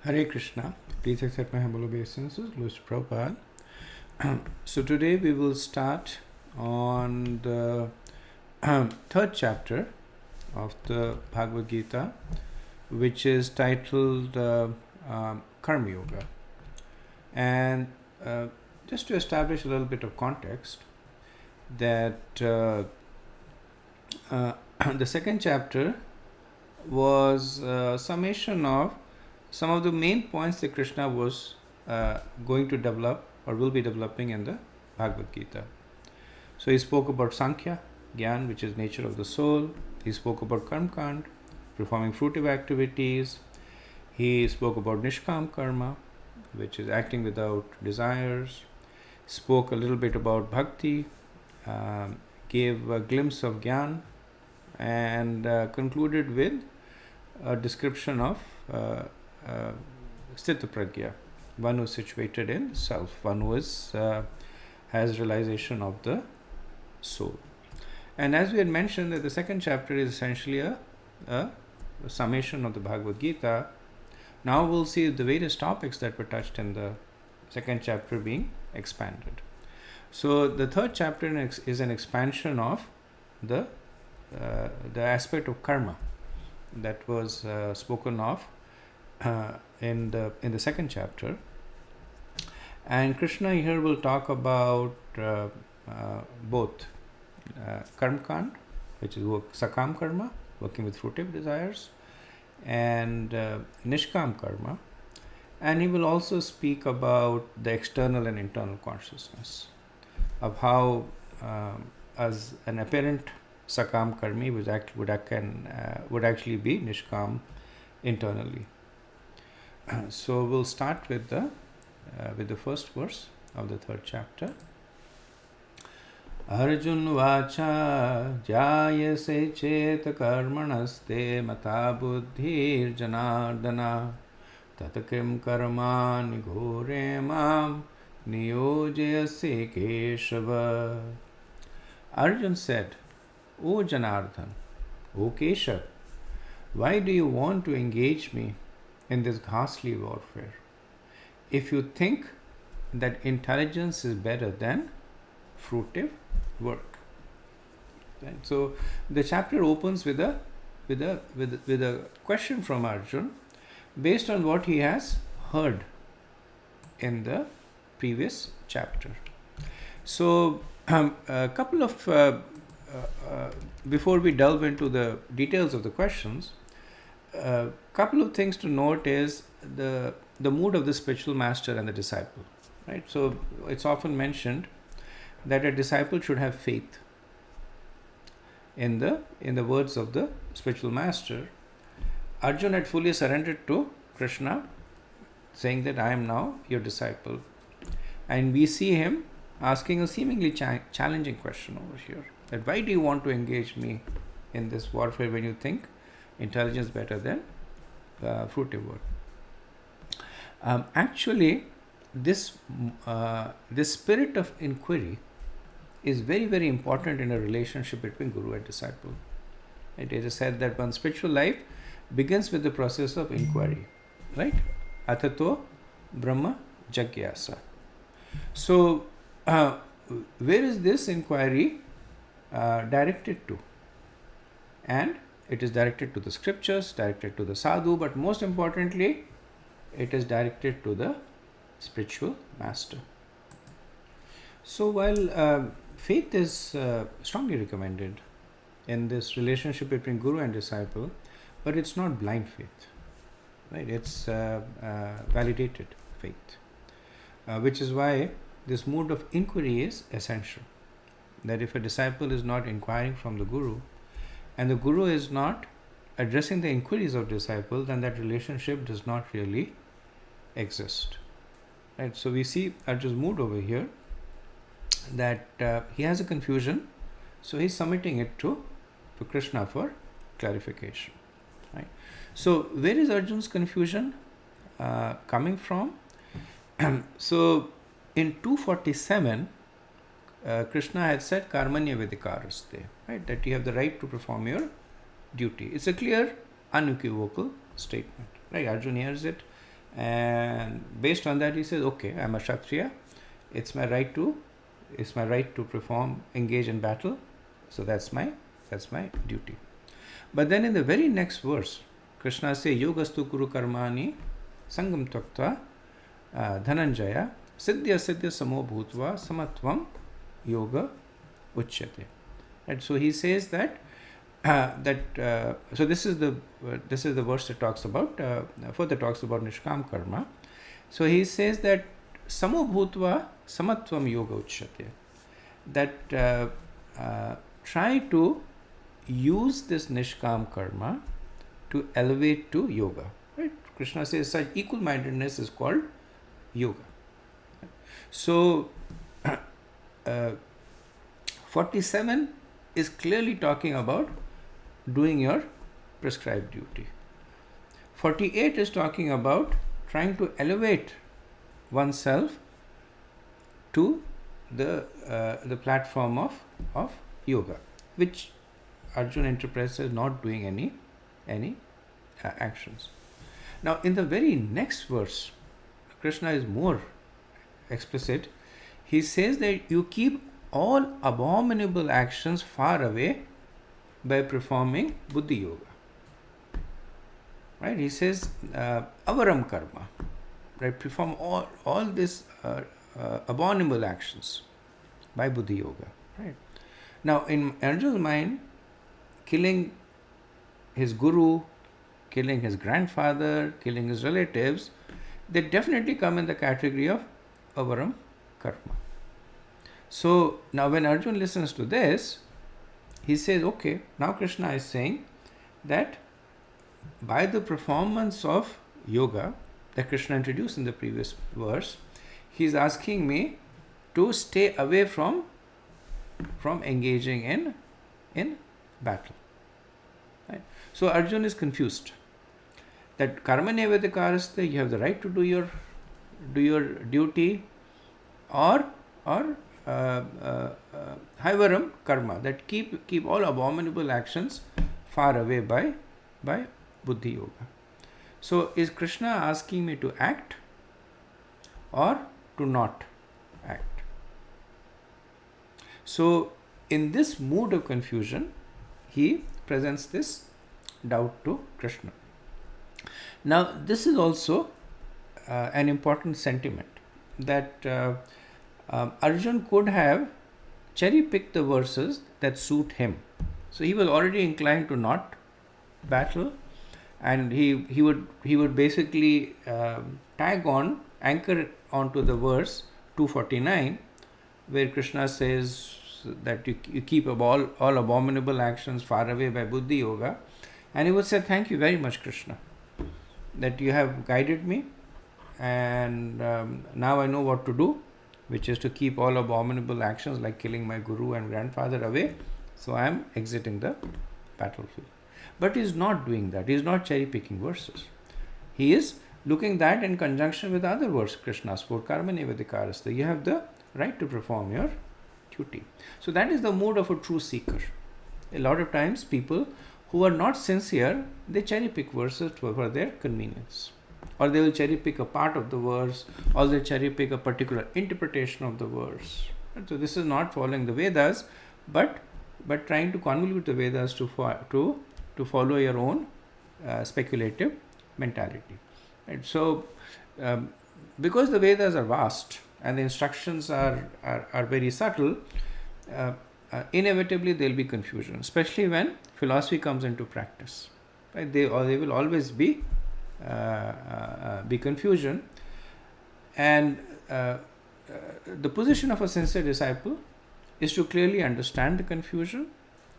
Hare Krishna. Please accept my humble obeisances. Glories to Prabhupada. So today we will start on the third chapter of the Bhagavad-gita, which is titled Karma Yoga. And just to establish a little bit of context, that the second chapter was a summation of some of the main points that Krishna was going to develop or will be developing in the Bhagavad-gita. So he spoke about Sankhya, Gyan, which is nature of the soul. He spoke about Karma-kand, performing fruitive activities. He spoke about Nishkam Karma, which is acting without desires. Spoke a little bit about Bhakti, gave a glimpse of Gyan, and concluded with a description of Sthita Pragya, one who is situated in self, one who is has realization of the soul. And as we had mentioned, that the second chapter is essentially a summation of the Bhagavad Gita. Now we'll see the various topics that were touched in the second chapter being expanded. So the third chapter is an expansion of the aspect of karma that was spoken of in the second chapter. And Krishna here will talk about both Karma-kand, which is Sakam Karma, working with fruitive desires, and Nishkam Karma. And he will also speak about the external and internal consciousness, of how as an apparent Sakam Karmi would actually be Nishkam internally. So we'll start with the first verse of the third chapter. Arjun vacha jayase chet karmanaste mata buddhir janardana tatakrim karmani ghore mam niyojayase keshava. Arjun said, O Janardhan, O Keshav, why do you want to engage me in this ghastly warfare? If you think that intelligence is better than fruitive work. Right? So the chapter opens with a question from Arjun based on what he has heard in the previous chapter. So a couple of before we delve into the details of the questions, a couple of things to note is the mood of the spiritual master and the disciple. Right? So it's often mentioned that a disciple should have faith in the words of the spiritual master. Arjun had fully surrendered to Krishna, saying that I am now your disciple. And we see him asking a seemingly challenging question over here. That why do you want to engage me in this warfare when you think intelligence better than fruitive work? Actually, this spirit of inquiry is very, very important in a relationship between guru and disciple. It is said that one's spiritual life begins with the process of inquiry, right? Atato Brahma Jagyasa. So, where is this inquiry directed to? And it is directed to the scriptures, directed to the sadhu, but most importantly, it is directed to the spiritual master. So while faith is strongly recommended in this relationship between guru and disciple, but it's not blind faith, right? It's validated faith, which is why this mood of inquiry is essential. That if a disciple is not inquiring from the guru, and the guru is not addressing the inquiries of disciple, then that relationship does not really exist. Right? So we see Arjun's mood over here, that he has a confusion, so he's submitting it to Krishna for clarification. Right? So where is Arjun's confusion coming from? So in 247, Krishna had said karmanya vedikaraste, right? That you have the right to perform your duty. It's a clear, unequivocal statement. Right? Arjuna hears it And based on that, he says, okay, I'm a Kshatriya. It's my right to engage in battle. So that's my duty. But then in the very next verse, Krishna says, Yogastu Kuru Karmani Sangam Taktva Dhananjaya Siddhya Siddhya Samo Bhutva Samatvam Yoga Uchyate. And so he says that so this is the verse that talks about further talks about Nishkam Karma. So he says that Samo Bhutva Samatvam Yoga Uchyate. That try to use this Nishkam Karma to elevate to yoga. Right? Krishna says such equal-mindedness is called yoga. So 47 is clearly talking about doing your prescribed duty. 48 is talking about trying to elevate oneself to the platform of yoga, which Arjuna interprets as not doing any actions. Now, in the very next verse, Krishna is more explicit. He says that you keep all abominable actions far away by performing buddhi yoga. Right? He says avaram karma. Right? Perform all these abominable actions by buddhi yoga. Right? Now, in Arjuna's mind, killing his guru, killing his grandfather, killing his relatives, they definitely come in the category of avaram karma. So now when Arjuna listens to this, he says, okay, now Krishna is saying that by the performance of yoga that Krishna introduced in the previous verse, he is asking me to stay away from engaging in battle. Right? So Arjuna is confused that karma nevedikaraste, you have the right to do your duty, or haivaram karma, that keep all abominable actions far away by buddhi yoga. So is Krishna asking me to act or to not act? So in this mood of confusion, he presents this doubt to Krishna. Now this is also an important sentiment, that Arjuna could have cherry-picked the verses that suit him. So he was already inclined to not battle, and he would basically anchor onto the verse 249, where Krishna says that you keep all abominable actions far away by buddhi yoga, and he would say, thank you very much, Krishna, that you have guided me, and now I know what to do, which is to keep all abominable actions like killing my guru and grandfather away. So I am exiting the battlefield. But he is not doing that. He is not cherry picking verses. He is looking that in conjunction with other verses Krishna spoke, karma nevedikaraste. You have the right to perform your duty. So that is the mood of a true seeker. A lot of times people who are not sincere, they cherry pick verses for their convenience. Or they will cherry pick a part of the verse, or they cherry pick a particular interpretation of the verse. So this is not following the Vedas, but trying to convolute the Vedas to follow your own speculative mentality. Right? So because the Vedas are vast and the instructions are very subtle, inevitably there will be confusion, especially when philosophy comes into practice. Right? There will always be confusion, and the position of a sincere disciple is to clearly understand the confusion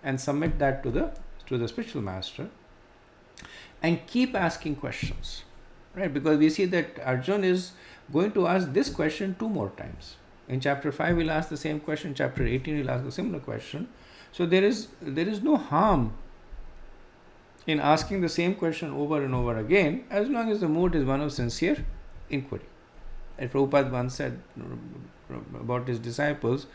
and submit that to the spiritual master, and keep asking questions, right? Because we see that Arjuna is going to ask this question 2 more times. In chapter 5 he'll ask the same question, chapter 18 he'll ask a similar question. So there is no harm in asking the same question over and over again, as long as the mood is one of sincere inquiry. And Prabhupada once said about his disciples,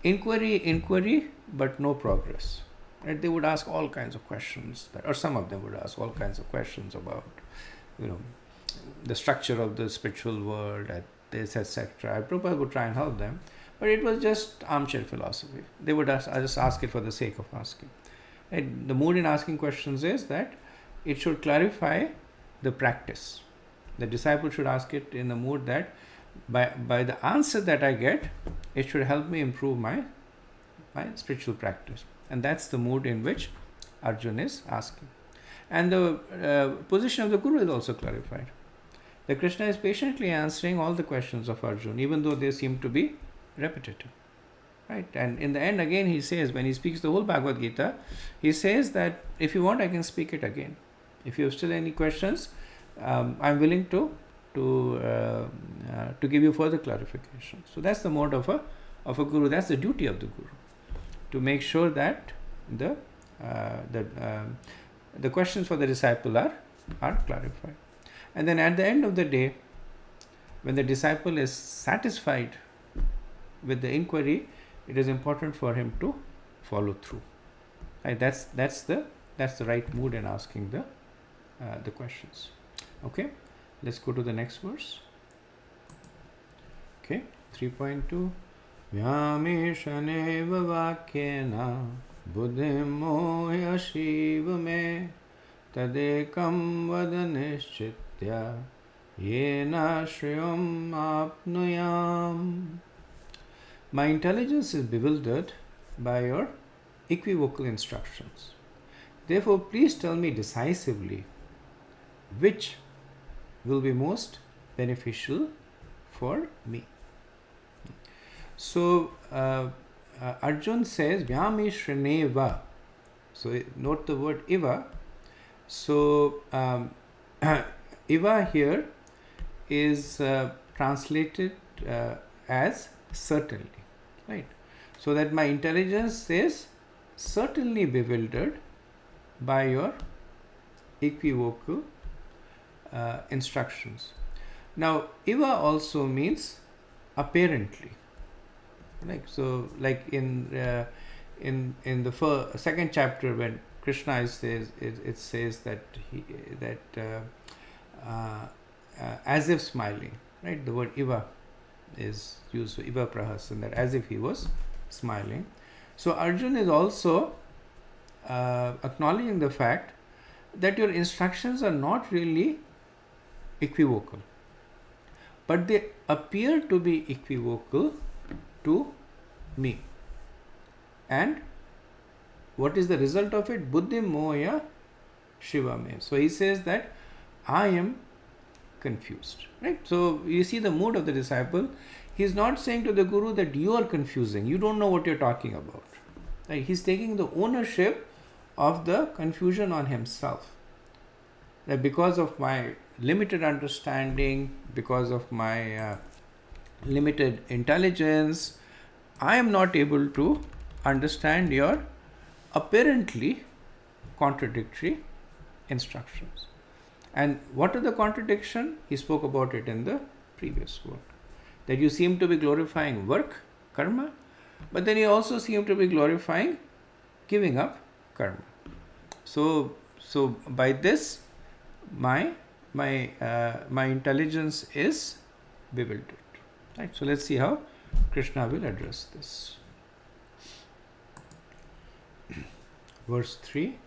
inquiry, but no progress. Right? They would ask all kinds of questions, or some of them would ask all kinds of questions about, the structure of the spiritual world, at this, etc. Prabhupada would try and help them, but it was just armchair philosophy. They would just ask it for the sake of asking. And the mood in asking questions is that it should clarify the practice. The disciple should ask it in the mood that by the answer that I get, it should help me improve my spiritual practice. And that's the mood in which Arjuna is asking. And the position of the Guru is also clarified. The Krishna is patiently answering all the questions of Arjuna, even though they seem to be repetitive. Right? And in the end, again, he says, when he speaks the whole Bhagavad-gita, he says that if you want, I can speak it again. If you have still any questions, I'm willing to give you further clarification. So that's the mode of a guru. That's the duty of the guru, to make sure that the questions for the disciple are clarified. And then at the end of the day, when the disciple is satisfied with the inquiry, it is important for him to follow through. Right? That's the right mood in asking the questions. Okay, let's go to the next verse. Okay, 3.2. Vyamishaneva vakyena buddhim moya shiva me tadekam vadanishchitya yena shriyam apnuyam. My intelligence is bewildered by your equivocal instructions. Therefore, please tell me decisively which will be most beneficial for me. So, Arjun says, Vyami Shrineva. So, note the word Iva. So, Iva here is translated as certainly. Right? So, that my intelligence is certainly bewildered by your equivocal instructions. Now, Iva also means apparently. Like so, like in the second chapter, when Krishna says it says that as if smiling, right? The word Iva is used, so Iva Prahasan, that as if he was smiling. So Arjun is also acknowledging the fact that your instructions are not really equivocal, but they appear to be equivocal to me. And what is the result of it? Buddhi moya shiva me. So he says that I am confused. Right? So you see the mood of the disciple. He is not saying to the Guru that you are confusing. You don't know what you're talking about. Right? He's taking the ownership of the confusion on himself. That because of my limited understanding, because of my limited intelligence, I am not able to understand your apparently contradictory instructions. And what are the contradiction? He spoke about it in the previous work. That you seem to be glorifying work, karma, but then you also seem to be glorifying giving up karma. So by this, my intelligence is bewildered. Right? So let's see how Krishna will address this. Verse 3.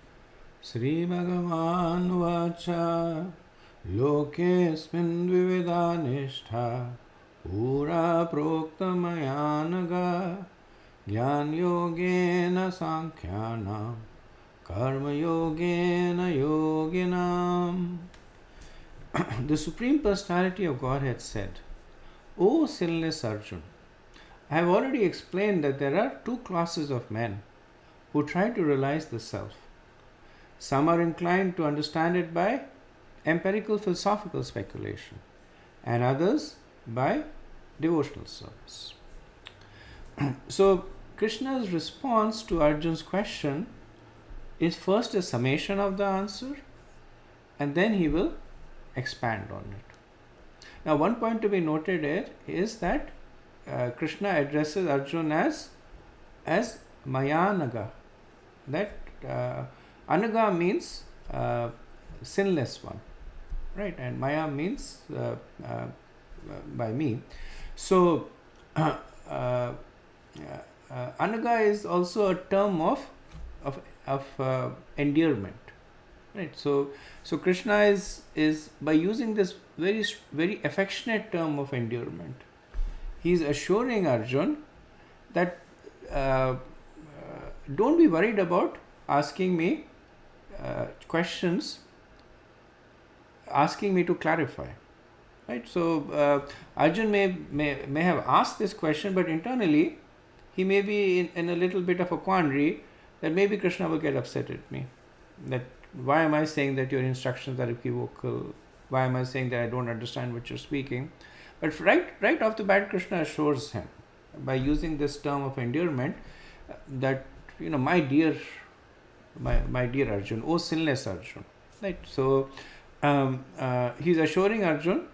Sri Bhagavan Vacha Lokesmin Vividanistha Pura Prokta Mayanaga Gyan Yogena Sankhyanam Karma Yogena Yoginam. The Supreme Personality of Godhead said, O sinless Arjun, I have already explained that there are two classes of men who try to realize the self. Some are inclined to understand it by empirical philosophical speculation, and others by devotional service. So, Krishna's response to Arjun's question is first a summation of the answer, and then he will expand on it. Now, one point to be noted here is that Krishna addresses Arjun as Mayanaga. That Anaga means sinless one. right? And Maya means by me. So Anaga is also a term of endearment, right? So Krishna is by using this very affectionate term of endearment, he is assuring Arjun that don't be worried about asking me questions, asking me to clarify, right? So Arjun may have asked this question, but internally he may be in a little bit of a quandary that maybe Krishna will get upset at me, that why am I saying that your instructions are equivocal, why am I saying that I don't understand what you're speaking. But right off the bat, Krishna assures him by using this term of endearment that, my dear Arjun, oh sinless Arjun, right? So he's assuring Arjun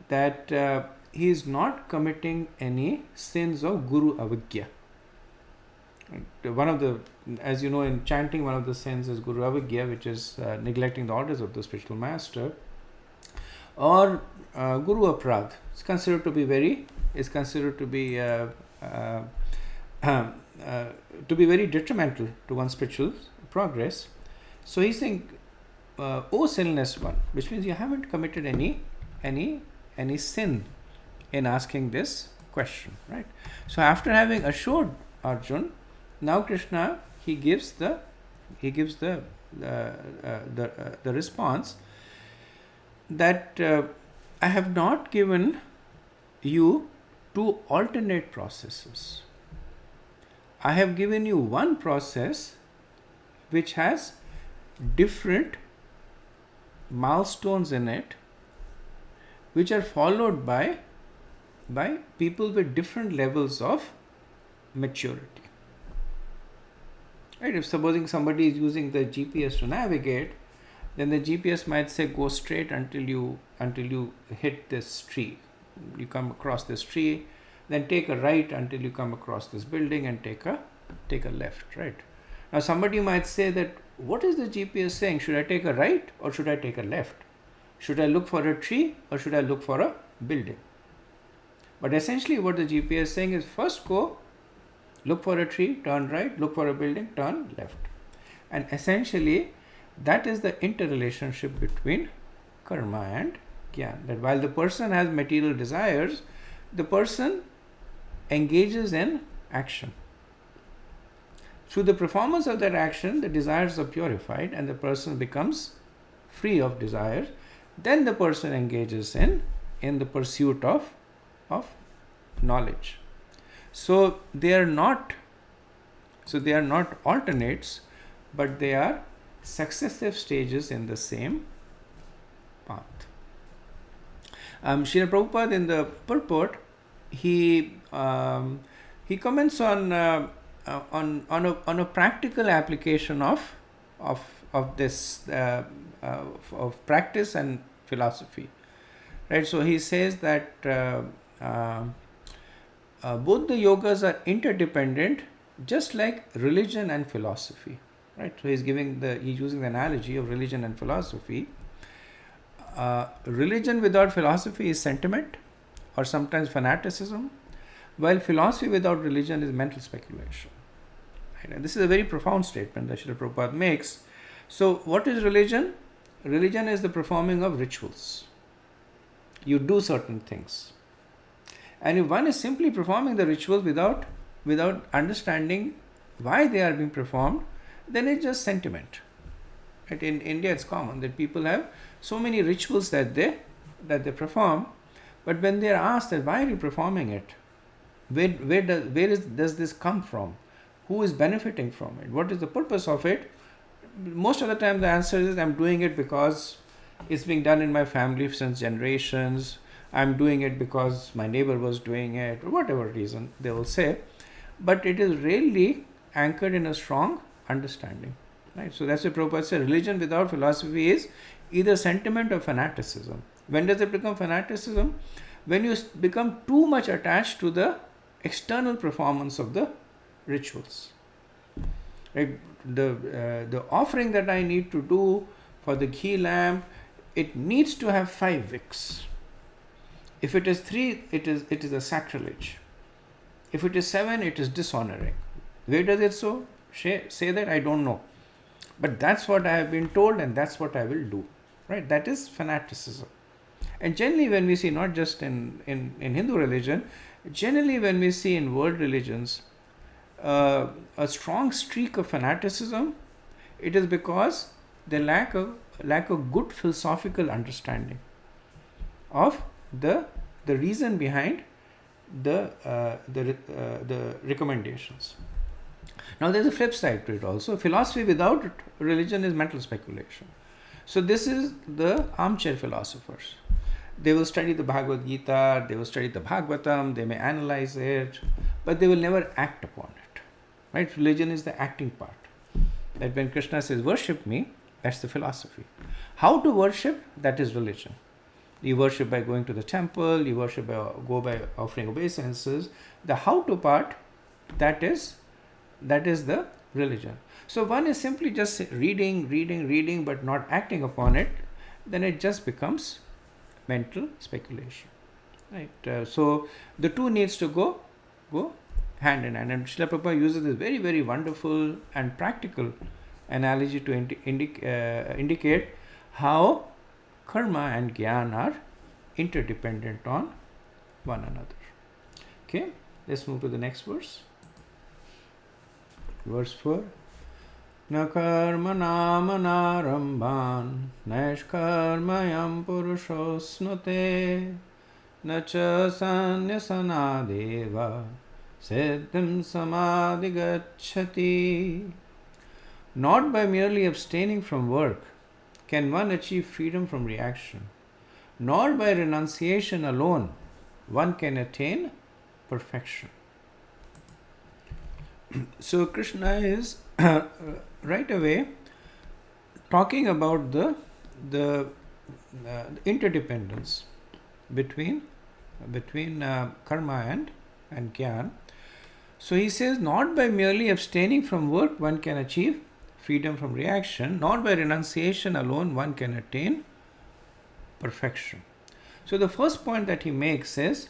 that he is not committing any sins of Guru Avigya. One of the, as you know, in chanting, one of the sins is Guru Avigya, which is neglecting the orders of the spiritual master, or Guru Aprad. It's considered to be very very detrimental to one's spiritual progress. So he's saying, "O sinless one," which means you haven't committed any sin in asking this question, right? So after having assured Arjun, now Krishna he gives the response that I have not given you two alternate processes. I have given you one process which has different milestones in it, which are followed by people with different levels of maturity. Right? If supposing somebody is using the GPS to navigate, then the GPS might say go straight until you hit this tree. You come across this tree, then take a right until you come across this building and take a left, right? Now somebody might say that, what is the GPS saying? Should I take a right or should I take a left? Should I look for a tree or should I look for a building? But essentially what the GPS is saying is, first go, look for a tree, turn right, look for a building, turn left. And essentially that is the interrelationship between karma and jnana. That while the person has material desires, the person engages in action. Through the performance of that action, the desires are purified and the person becomes free of desires. Then the person engages in the pursuit of knowledge. So they are not alternates, but they are successive stages in the same path. Srila Prabhupada in the purport, he comments on a practical application of this of practice and philosophy, right? So he says that both the yogas are interdependent, just like religion and philosophy, right? So he's using the analogy of religion and philosophy. Religion without philosophy is sentiment or sometimes fanaticism, while philosophy without religion is mental speculation. Right? And this is a very profound statement that Srila Prabhupada makes. So what is religion? Religion is the performing of rituals. You do certain things. And if one is simply performing the rituals without understanding why they are being performed, then it's just sentiment. Right? In India, it's common that people have so many rituals that they perform, but when they are asked that why are you performing it, where does this come from, who is benefiting from it, what is the purpose of it, most of the time the answer is, I'm doing it because it's being done in my family since generations, I'm doing it because my neighbor was doing it, or whatever reason they will say, but it is rarely anchored in a strong understanding. Right? So that's why Prabhupada said religion without philosophy is either sentiment or fanaticism. When does it become fanaticism? When you become too much attached to the external performance of the rituals. Right? The offering that I need to do for the ghee lamp, it needs to have 5 wicks. If it is 3, it is a sacrilege. If it is 7, it is dishonoring. Where does it say that? I don't know. But that's what I have been told, and that's what I will do. Right? That is fanaticism. And generally when we see, not just in Hindu religion, generally when we see in world religions a strong streak of fanaticism, it is because they lack a good philosophical understanding of the reason behind the recommendations. Now there's a flip side to it also. Philosophy without religion is mental speculation. So this is the armchair philosophers. They will study the Bhagavad-gita, they will study the Bhagavatam, they may analyze it, but they will never act upon it. Right? Religion is the acting part. That when Krishna says, worship me, that's the philosophy. How to worship, that is religion. You worship by going to the temple, you worship by offering obeisances. The how to part, that is the religion. So one is simply just reading, but not acting upon it, then it just becomes mental speculation. Right? So the two needs to go hand in hand. And Srila Prabhupada uses this very, very wonderful and practical analogy to indicate how karma and jnana are interdependent on one another. Okay, let's move to the next verse. Verse 4. Na karma nama narambhan naishkarmayam purushosnute na cha sanyasanadeva siddhim samadhigacchati. Not by merely abstaining from work can one achieve freedom from reaction, nor by renunciation alone one can attain perfection. So Krishna is right away talking about the interdependence between karma and jnana. So he says, not by merely abstaining from work one can achieve freedom from reaction, nor by renunciation alone one can attain perfection. So the first point that he makes is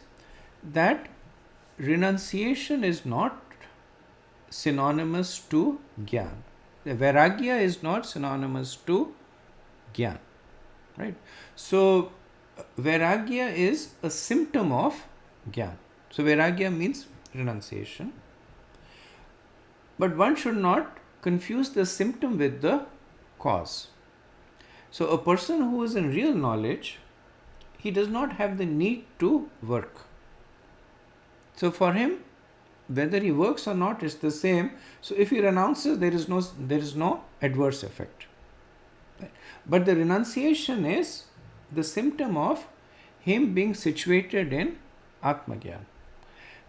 that renunciation is not synonymous to jnana. The vairagya is not synonymous to jnana. Right? So vairagya is a symptom of jnana. So vairagya means renunciation. But one should not confuse the symptom with the cause. So a person who is in real knowledge, he does not have the need to work. So for him, whether he works or not is the same. So if he renounces, there is no adverse effect. But the renunciation is the symptom of him being situated in Atma-jnana.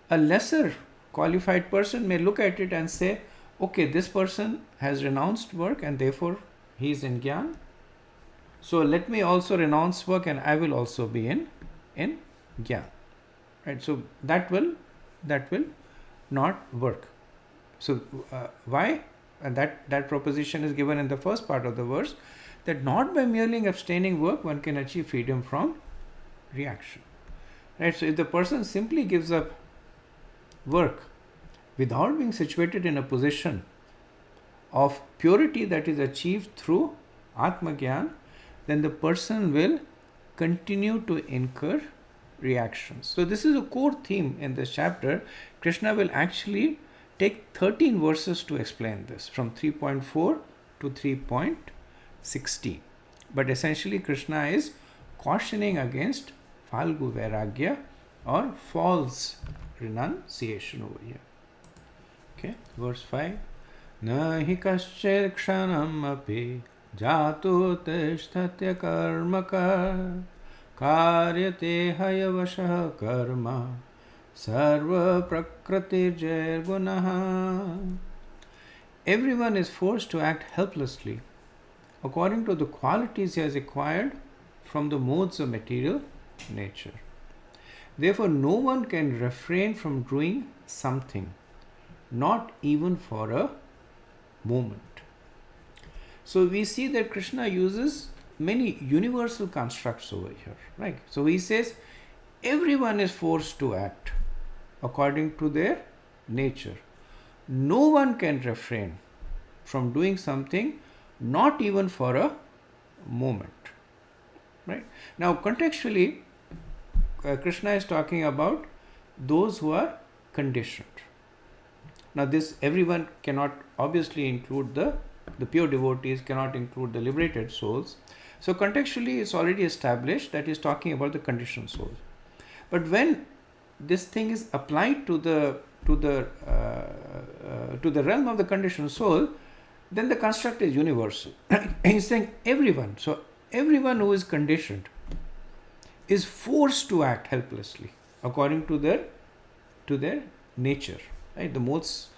A lesser qualified person may look at it and say, okay, this person has renounced work and therefore he is in jnana. So let me also renounce work and I will also be in jnana. Right? So that will not work. So why? And that proposition is given in the first part of the verse, that not by merely abstaining work one can achieve freedom from reaction. Right? So if the person simply gives up work without being situated in a position of purity that is achieved through Atma-jnana, then the person will continue to incur reactions. So this is a core theme in this chapter. Krishna will actually take 13 verses to explain this, from 3.4 to 3.16. But essentially Krishna is cautioning against Falgu Vairagya or false renunciation over here. Okay, verse 5. Nahi kaschir kshanam api jatu tishtatya karmaka karyate hayavashah karma sarva prakritirjair gunaha. Everyone is forced to act helplessly according to the qualities he has acquired from the modes of material nature. Therefore, no one can refrain from doing something, not even for a moment. So we see that Krishna uses many universal constructs over here, right? So he says everyone is forced to act according to their nature. No one can refrain from doing something, not even for a moment, right? Now, contextually, Krishna is talking about those who are conditioned. Now, this everyone cannot obviously include the pure devotees, cannot include the liberated souls. So, contextually, it's already established that he's talking about the conditioned souls. But when this thing is applied to the realm of the conditioned soul, then the construct is universal. He's saying everyone. So, everyone who is conditioned is forced to act helplessly according to their nature. Right? The modes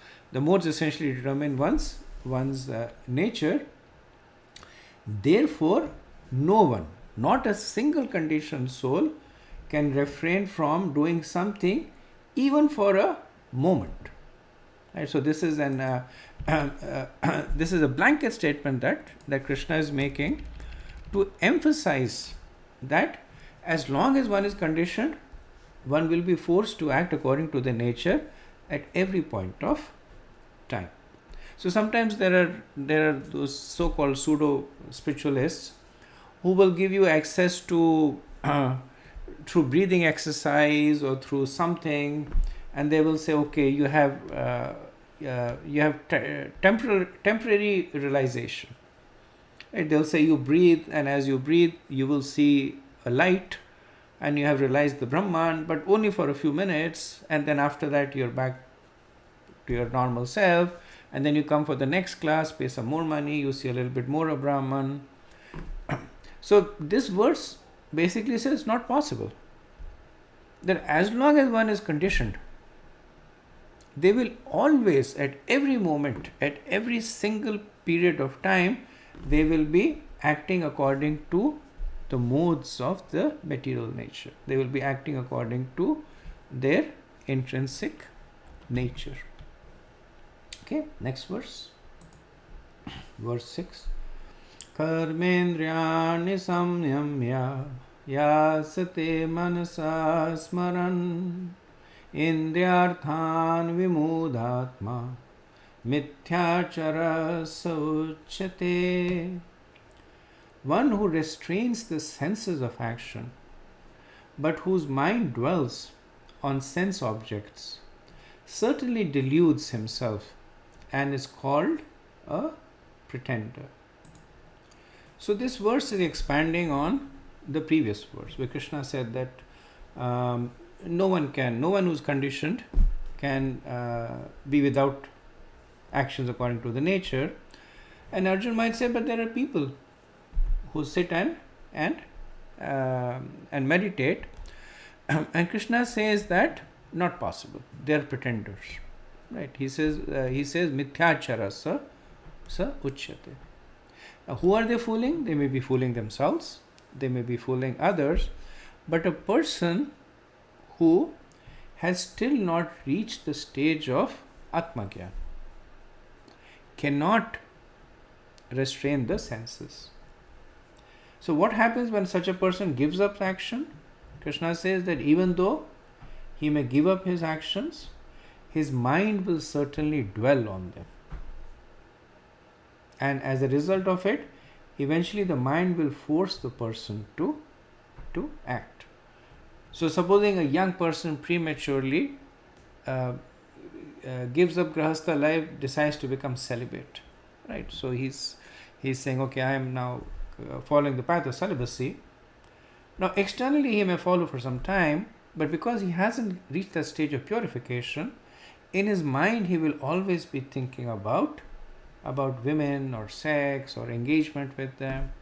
essentially determine one's nature. Therefore, no one, not a single conditioned soul, can refrain from doing something even for a moment. Right? So this is this is a blanket statement that Krishna is making to emphasize that as long as one is conditioned, one will be forced to act according to the nature at every point of time. So sometimes there are those so-called pseudo spiritualists who will give you access to through breathing exercise or through something, and they will say, okay, you have temporary realization. Right? They'll say you breathe, and as you breathe, you will see a light, and you have realized the Brahman, but only for a few minutes, and then after that you're back to your normal self, and then you come for the next class, pay some more money, you see a little bit more of Brahman. So this verse basically says not possible. That as long as one is conditioned, they will always, at every moment, at every single period of time, they will be acting according to the modes of the material nature. They will be acting according to their intrinsic nature. Okay, next verse. Verse 6. Karmendriyani samyamya yasate manasa smaran indriyarthan vimudhatma mithyachara sauchyate. One who restrains the senses of action, but whose mind dwells on sense objects, certainly deludes himself and is called a pretender. So this verse is expanding on the previous verse where Krishna said that no one who's conditioned can be without actions according to the nature. And Arjuna might say, but there are people who sit and meditate, and Krishna says that not possible. They are pretenders, right? He says mithyachara sa uchyate. Who are they fooling? They may be fooling themselves, they may be fooling others, but a person who has still not reached the stage of Atmagyan cannot restrain the senses. So what happens when such a person gives up action? Krishna says that even though he may give up his actions, his mind will certainly dwell on them. And as a result of it, eventually the mind will force the person to act. So supposing a young person prematurely gives up Grahastha life, decides to become celibate, right? So he's saying, okay, I am now following the path of celibacy. Now externally he may follow for some time, but because he hasn't reached that stage of purification, in his mind he will always be thinking about women or sex or engagement with them,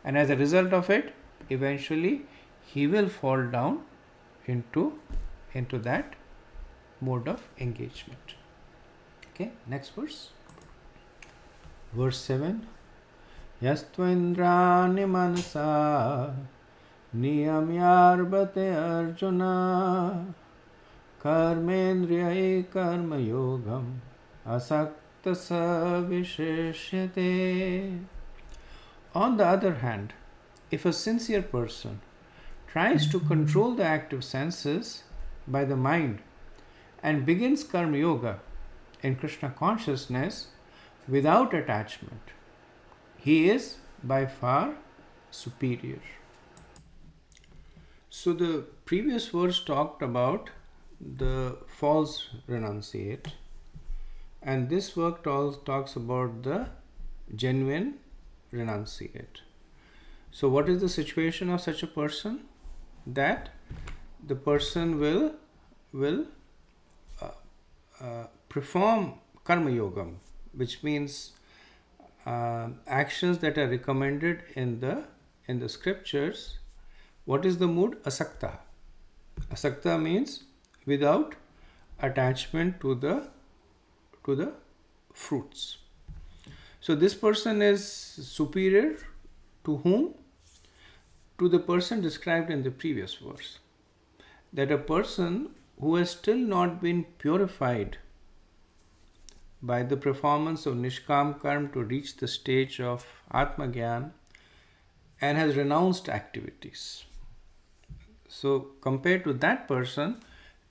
and as a result of it, eventually he will fall down into that mode of engagement. Okay, next verse. Verse 7. Yastvendrani manasa niyamyarbate arjuna karmendriyai karma yogam asakta sa visheshyate. On the other hand, if a sincere person tries to control the active senses by the mind and begins karma yoga in Krishna consciousness without attachment, he is by far superior. So the previous verse talked about the false renunciate, and this work talks about the genuine renunciate. So what is the situation of such a person? That the person will perform karma yogam, which means actions that are recommended in the scriptures. What is the mood? Asakta. Asakta means without attachment to the fruits. So this person is superior to whom? To the person described in the previous verse. That a person who has still not been purified by the performance of Nishkam Karma to reach the stage of Atma Gyan and has renounced activities. So compared to that person,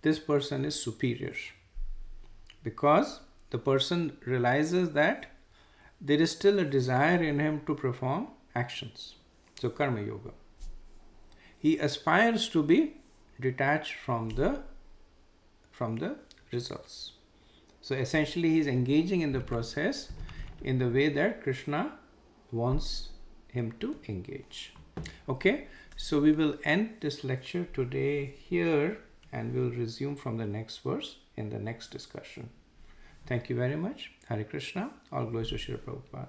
this person is superior, because the person realizes that there is still a desire in him to perform actions. So karma yoga. He aspires to be detached from the results. So essentially he is engaging in the process in the way that Krishna wants him to engage. Okay, so we will end this lecture today here, and we'll resume from the next verse in the next discussion. Thank you very much. Hare Krishna. All glories to Srila Prabhupada.